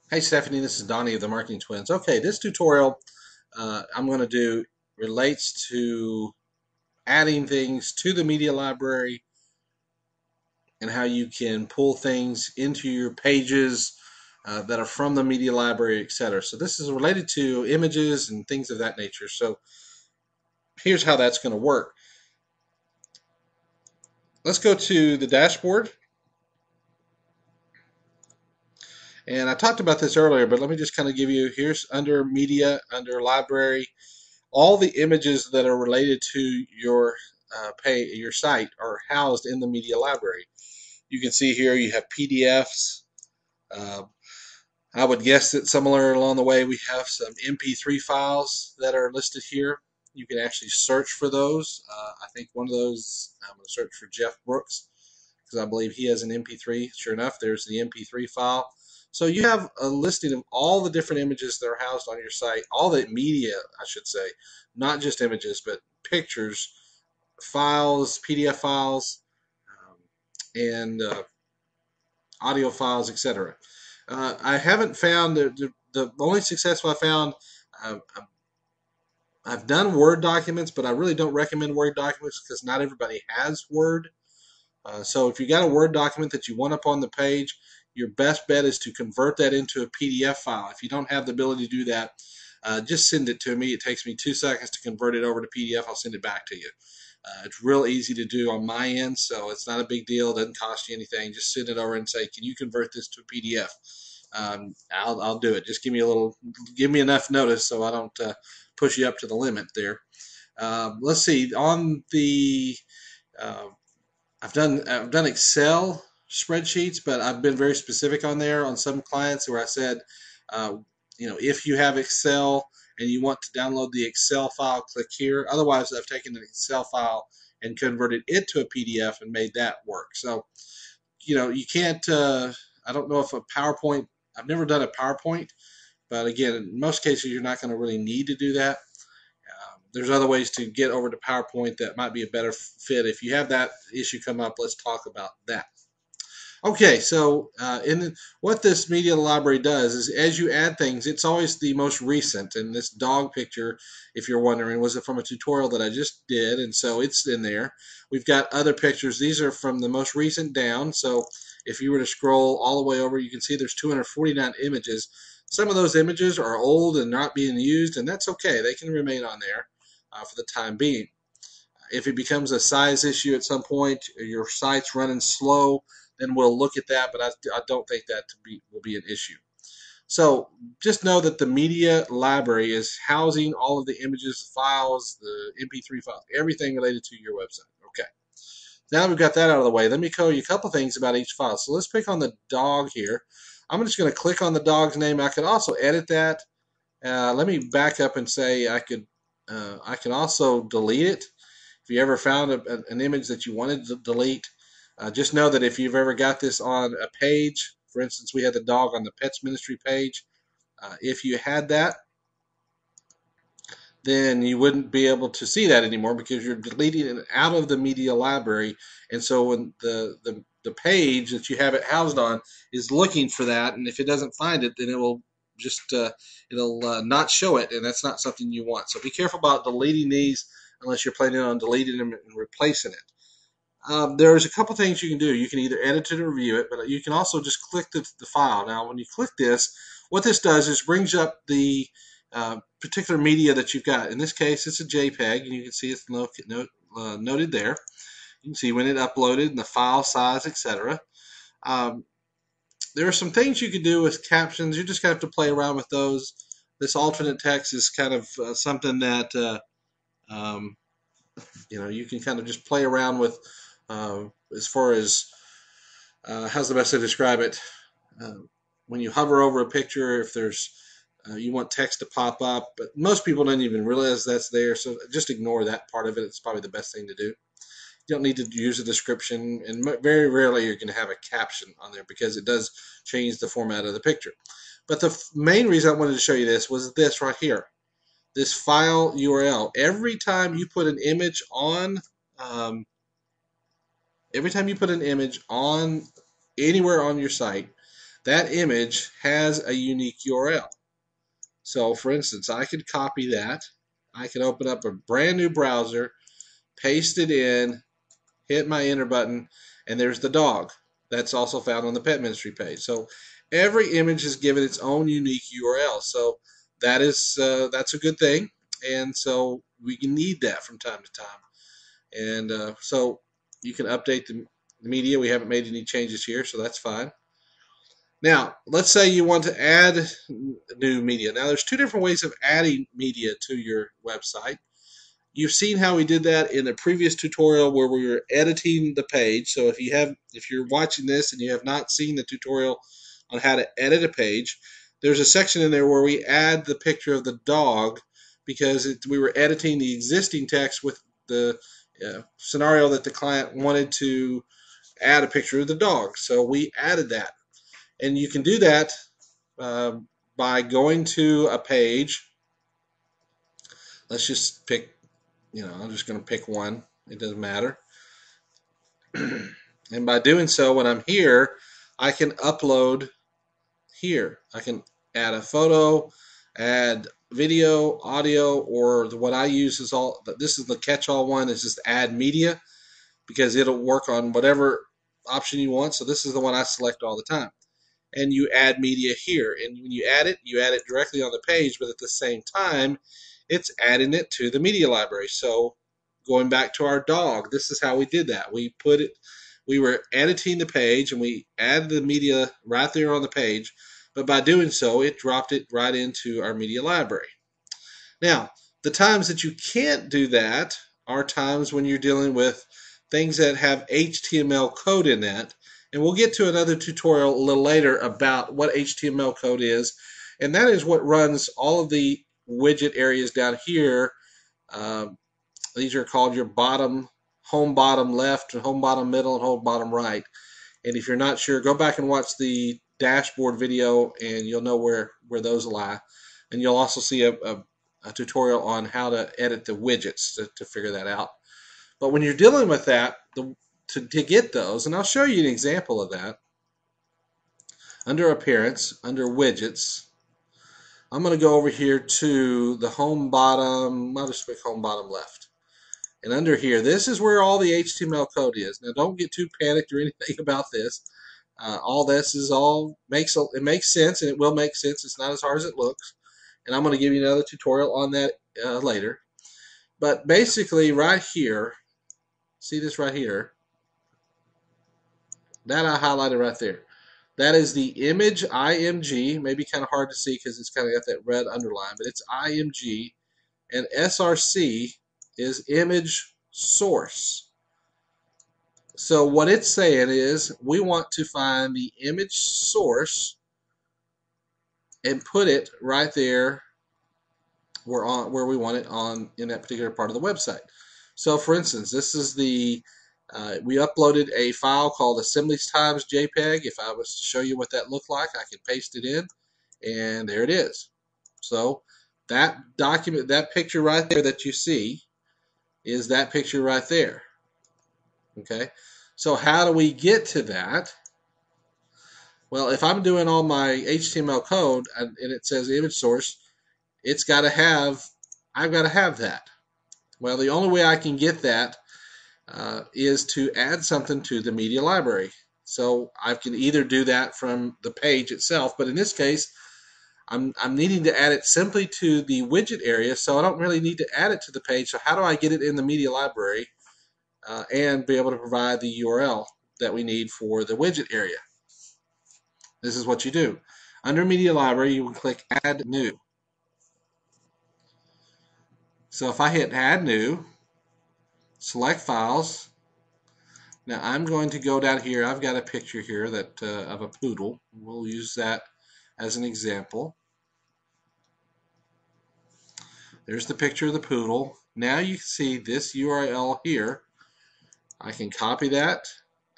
Hey Stephanie, this is Donnie of the Marketing Twins. Okay, this tutorial I'm going to do relates to adding things to the media library and how you can pull things into your pages that are from the media library, etc. So this is related to images and things of that nature. So here's how that's going to work. Let's go to the dashboard. And I talked about this earlier, but let me just kind of give you, here's under media, under library, all the images that are related to your your site are housed in the media library. You can see here you have PDFs. Uh, I would guess that somewhere along the way we have some MP3 files that are listed here. You can actually search for those. I think one of those, I'm going to search for Jeff Brooks because I believe he has an MP3. Sure enough, there's the MP3 file. So you have a listing of all the different images that are housed on your site, all the media, I should say, not just images, but pictures, files, PDF files, and audio files, etc. I haven't found the only successful I found. Uh, I've done Word documents, but I really don't recommend Word documents because not everybody has Word. So if you got a Word document that you want up on the page, your best bet is to convert that into a PDF file. If you don't have the ability to do that, just send it to me. It takes me 2 seconds to convert it over to PDF. I'll send it back to you. It's real easy to do on my end, so it's not a big deal. It doesn't cost you anything. Just send it over and say, "Can you convert this to a PDF?" I'll do it. Just give me enough notice so I don't push you up to the limit there. Let's see. On the uh, I've done Excel spreadsheets, but I've been very specific on there on some clients where I said, uh, if you have Excel and you want to download the Excel file, click here. Otherwise, I've taken an Excel file and converted it to a PDF and made that work. So, you can't. I don't know if a PowerPoint. I've never done a PowerPoint, but again, in most cases, you're not going to really need to do that. There's other ways to get over to PowerPoint that might be a better fit. If you have that issue come up, let's talk about that. Okay, so what this media library does is as you add things, it's always the most recent. And this dog picture, if you're wondering, was it from a tutorial that I just did? And so it's in there. We've got other pictures. These are from the most recent down. So if you were to scroll all the way over, you can see there's 249 images. Some of those images are old and not being used, and that's okay. They can remain on there for the time being. If it becomes a size issue at some point, or your site's running slow, then we'll look at that, but I don't think that will be an issue. So just know that the media library is housing all of the images, files, the MP3 files, everything related to your website. Okay. Now that we've got that out of the way, let me tell you a couple things about each file. So let's pick on the dog here. I'm just going to click on the dog's name. I could also edit that. Let me back up and say I can also delete it. If you ever found an image that you wanted to delete, just know that if you've ever got this on a page, for instance, we had the dog on the Pets Ministry page. If you had that, then you wouldn't be able to see that anymore because you're deleting it out of the media library. And so when the page that you have it housed on is looking for that, and if it doesn't find it, then it will just it'll not show it, and that's not something you want. So be careful about deleting these unless you're planning on deleting them and replacing it. There's a couple things you can do. You can either edit it or review it, but you can also just click the file. Now, when you click this, what this does is brings up the particular media that you've got. In this case, it's a JPEG, and you can see it's noted there. You can see when it uploaded and the file size, etc. There are some things you can do with captions. You just have to play around with those. This alternate text is kind of something that um, you can kind of just play around with as far as how's the best to describe it. Uh, when you hover over a picture, if there's you want text to pop up, but most people don't even realize that's there, so just ignore that part of it. It's probably the best thing to do. You don't need to use a description, and very rarely you're going to have a caption on there because it does change the format of the picture. But the main reason I wanted to show you this was this right here, this file URL. Every time you put an image on every time you put an image on anywhere on your site, that image has a unique URL. So for instance, I could copy that. I could open up a brand new browser, paste it in, hit my enter button, and there's the dog. That's also found on the Pet Ministry page. So every image is given its own unique URL. So that's a good thing, and so we need that from time to time. And so you can update the media. We haven't made any changes here, so that's fine. Now, let's say you want to add new media. Now, there's two different ways of adding media to your website. You've seen how we did that in the previous tutorial where we were editing the page. So if you're watching this and you have not seen the tutorial on how to edit a page, there's a section in there where we add the picture of the dog because we were editing the existing text with the scenario that the client wanted to add a picture of the dog. So we added that. And you can do that by going to a page. Let's just pick, I'm just going to pick one. It doesn't matter. And by doing so, when I'm here, I can upload here. I can add a photo, add video, audio, or what I use is this is the catch-all one, is just add media, because it'll work on whatever option you want. So this is the one I select all the time. And you add media here. And when you add it directly on the page, but at the same time, it's adding it to the media library. So going back to our dog, this is how we did that. We were editing the page and we added the media right there on the page, but by doing so, it dropped it right into our media library. Now, the times that you can't do that are times when you're dealing with things that have HTML code in that. And we'll get to another tutorial a little later about what HTML code is. And that is what runs all of the widget areas down here. These are called your home bottom left, home bottom middle, and home bottom right. And if you're not sure, go back and watch the dashboard video and you'll know where those lie. And you'll also see a tutorial on how to edit the widgets to figure that out. But when you're dealing with that, to get those, and I'll show you an example of that. Under Appearance, under Widgets, I'm going to go over here to the home bottom. I'll just pick home bottom left. And under here, this is where all the HTML code is. Now, don't get too panicked or anything about this. All this makes sense, and it will make sense. It's not as hard as it looks. And I'm going to give you another tutorial on that later. But basically, right here, see this right here? That I highlighted right there. That is the image IMG. Maybe kind of hard to see because it's kind of got that red underline, but it's IMG. And SRC is image source. So what it's saying is we want to find the image source and put it right there where we want it in that particular part of the website. So for instance, this is we uploaded a file called Assemblies Times JPEG. If I was to show you what that looked like, I could paste it in, and there it is. So that document, that picture right there that you see, is that picture right there. Okay, so how do we get to that? Well, if I'm doing all my HTML code and it says image source, I've got to have that. Well, the only way I can get that is to add something to the media library. So I can either do that from the page itself, but in this case, I'm needing to add it simply to the widget area, so I don't really need to add it to the page. So how do I get it in the media library and be able to provide the URL that we need for the widget area? This is what you do. Under Media Library, you will click Add New. So if I hit Add New, select Files. Now I'm going to go down here. I've got a picture here of a poodle. We'll use that as an example. There's the picture of the poodle. Now you can see this URL here. I can copy that.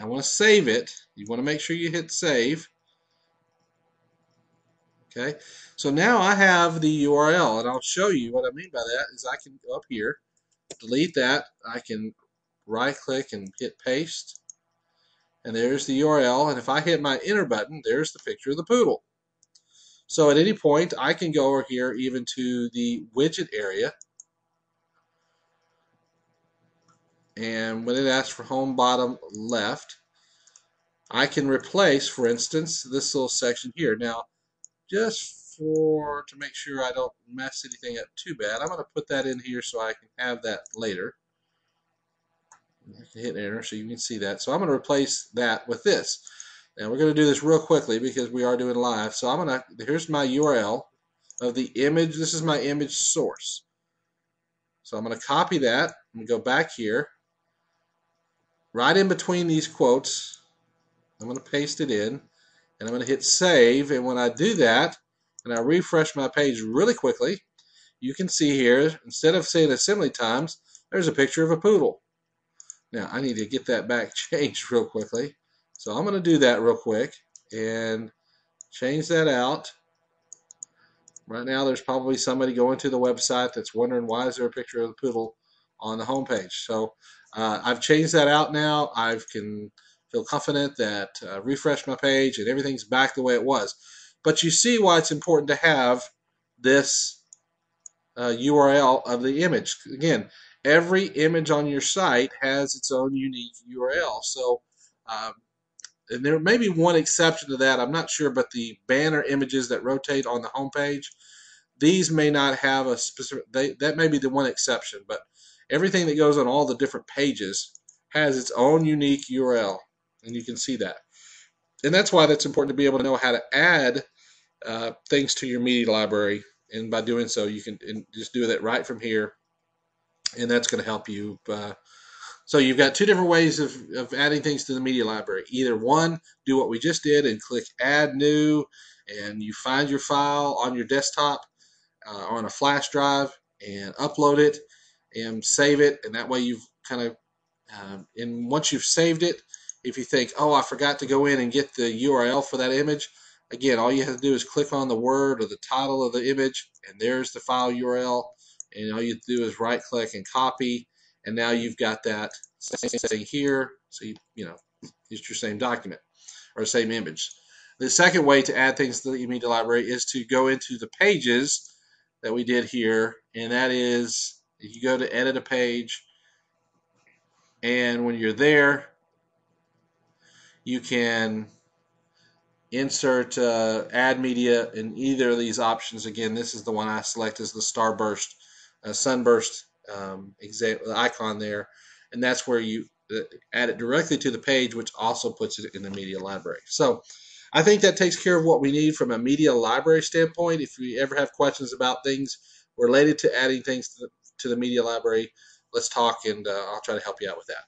I want to save it. You want to make sure you hit Save. Okay, so now I have the URL, and I'll show you what I mean by that. Is I can go up here, delete that. I can right-click and hit Paste, and there's the URL, and if I hit my enter button, there's the picture of the poodle. So at any point, I can go over here even to the widget area, and when it asks for home bottom left, I can replace, for instance, this little section here. Now, just to make sure I don't mess anything up too bad, I'm going to put that in here so I can have that later. I can hit enter so you can see that. So I'm going to replace that with this. Now we're going to do this real quickly because we are doing live. So I'm going to, here's my URL of the image. This is my image source. So I'm going to copy that and go back here. Right in between these quotes, I'm going to paste it in, and I'm going to hit save. And when I do that, and I refresh my page really quickly, you can see here, instead of saying assembly times, there's a picture of a poodle. Now, I need to get that back changed real quickly. So I'm going to do that real quick and change that out. Right now, there's probably somebody going to the website that's wondering why is there a picture of the poodle on the home page. So I've changed that out now. I can feel confident that refresh my page and everything's back the way it was. But you see why it's important to have this URL of the image. Again, every image on your site has its own unique URL. So and there may be one exception to that. I'm not sure, but the banner images that rotate on the home page, these may not have a specific, that may be the one exception, but everything that goes on all the different pages has its own unique URL, and you can see that. And that's why that's important to be able to know how to add things to your media library, and by doing so, you can just do that right from here, and that's going to help you. So you've got two different ways of adding things to the media library. Either one, do what we just did and click Add New, and you find your file on your desktop or on a flash drive and upload it and save it. And that way you've kind of, and once you've saved it, if you think, oh, I forgot to go in and get the URL for that image, again, all you have to do is click on the word or the title of the image, and there's the file URL. And all you have to do is right click and copy. And now you've got that same thing here. So, you know, it's your same document or same image. The second way to add things to the media library is to go into the pages that we did here. And that is, if you go to edit a page, and when you're there, you can insert add media in either of these options. Again, this is the one I select as the starburst, sunburst icon there, and that's where you add it directly to the page, which also puts it in the media library. So I think that takes care of what we need from a media library standpoint. If you ever have questions about things related to adding things to the media library, let's talk, and I'll try to help you out with that.